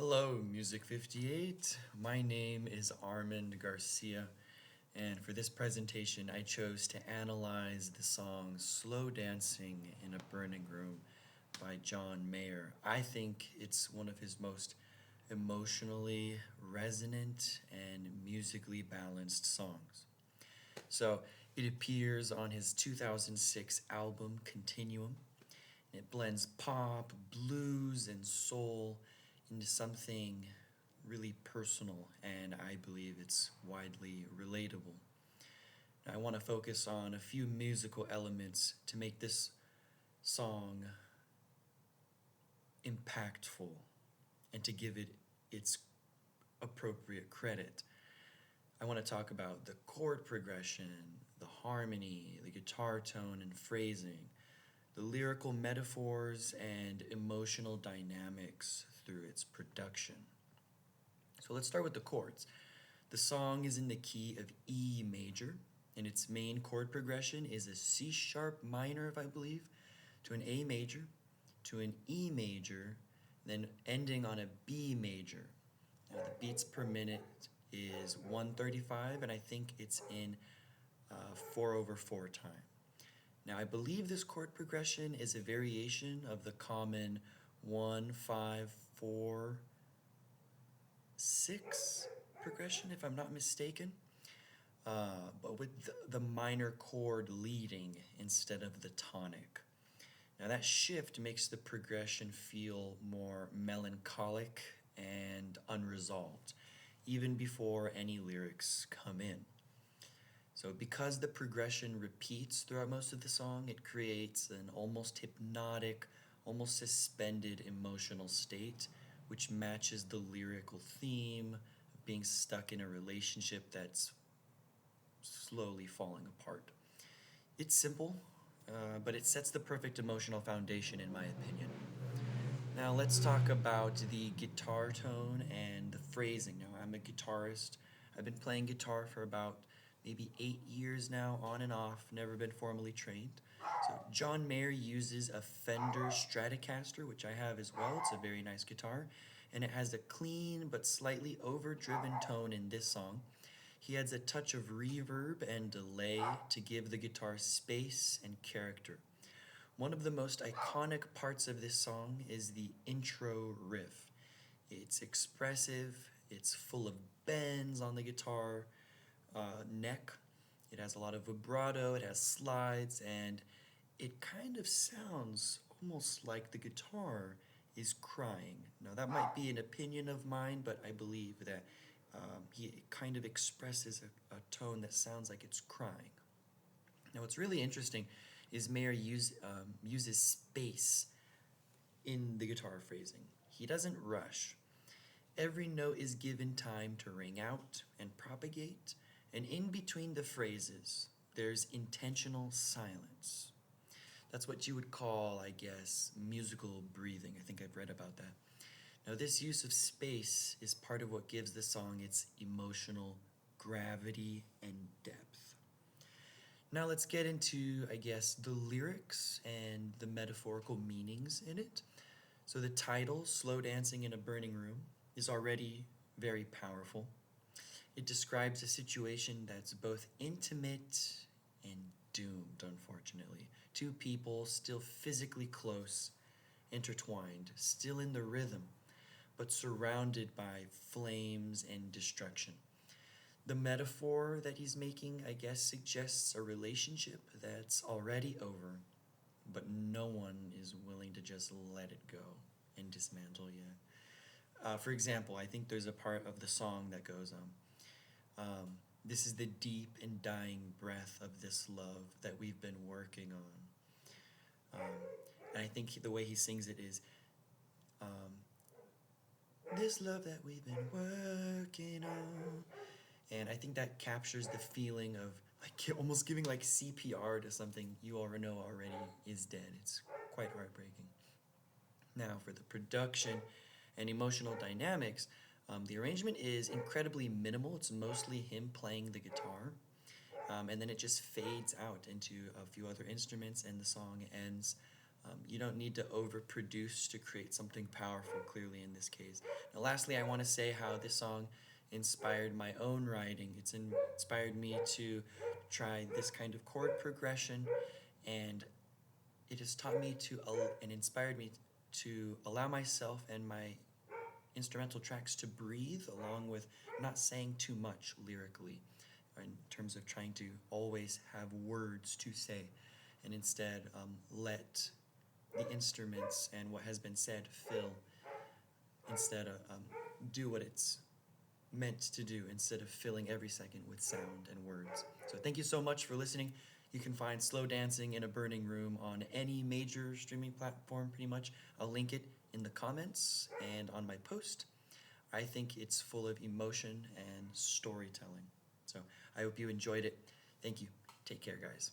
Hello, Music 58. My name is Armand Garcia, and for this presentation, I chose to analyze the song Slow Dancing in a Burning Room by John Mayer. I think it's one of his most emotionally resonant and musically balanced songs. So, it appears on his 2006 album Continuum. It blends pop, blues, and soul into something really personal, and I believe it's widely relatable. Now, I want to focus on a few musical elements to make this song impactful and to give it its appropriate credit. I want to talk about the chord progression, the harmony, the guitar tone and phrasing, the lyrical metaphors and emotional dynamics through its production. So let's start with the chords. The song is in the key of E major, and its main chord progression is a C sharp minor, if I believe, to an A major, to an E major, then ending on a B major. Now the beats per minute is 135, and I think it's in 4/4 time. Now, I believe this chord progression is a variation of the common 1, 5, 4, 6 progression, if I'm not mistaken, but with the minor chord leading instead of the tonic. Now, that shift makes the progression feel more melancholic and unresolved, even before any lyrics come in. So because the progression repeats throughout most of the song, it creates an almost hypnotic, almost suspended emotional state, which matches the lyrical theme of being stuck in a relationship that's slowly falling apart. It's simple, but it sets the perfect emotional foundation in my opinion. Now let's talk about the guitar tone and the phrasing. Now I'm a guitarist. I've been playing guitar for about maybe 8 years now, on and off, never been formally trained. So John Mayer uses a Fender Stratocaster, which I have as well. It's a very nice guitar, and it has a clean but slightly overdriven tone in this song. He adds a touch of reverb and delay to give the guitar space and character. One of the most iconic parts of this song is the intro riff. It's expressive, it's full of bends on the guitar neck. It has a lot of vibrato, it has slides, and it kind of sounds almost like the guitar is crying. Now, that might be an opinion of mine, but I believe that he kind of expresses a tone that sounds like it's crying. Now, what's really interesting is Mayer uses space in the guitar phrasing. He doesn't rush. Every note is given time to ring out and propagate, and in between the phrases, there's intentional silence. That's what you would call, I guess, musical breathing. I think I've read about that. Now, this use of space is part of what gives the song its emotional gravity and depth. Now let's get into, I guess, the lyrics and the metaphorical meanings in it. So the title, Slow Dancing in a Burning Room, is already very powerful. It describes a situation that's both intimate and doomed, unfortunately. Two people still physically close, intertwined, still in the rhythm, but surrounded by flames and destruction. The metaphor that he's making, I guess, suggests a relationship that's already over, but no one is willing to just let it go and dismantle yet. For example, I think there's a part of the song that goes, this is the deep and dying breath of this love that we've been working on. And I think the way he sings it is, this love that we've been working on. And I think that captures the feeling of like almost giving like CPR to something you already know already is dead. It's quite heartbreaking. Now for the production and emotional dynamics, the arrangement is incredibly minimal. It's mostly him playing the guitar, and then it just fades out into a few other instruments, and the song ends You don't need to overproduce to create something powerful, clearly in this case. Now, lastly, I want to say how this song inspired my own writing. It's inspired me to try this kind of chord progression, and it has taught me and inspired me to allow myself and my instrumental tracks to breathe, along with not saying too much lyrically, in terms of trying to always have words to say, and instead let the instruments and what has been said fill, instead of do what it's meant to do, instead of filling every second with sound and words. So thank you so much for listening. You can find Slow Dancing in a Burning Room on any major streaming platform, pretty much. I'll link it in the comments and on my post. I think it's full of emotion and storytelling. So I hope you enjoyed it. Thank you. Take care, guys.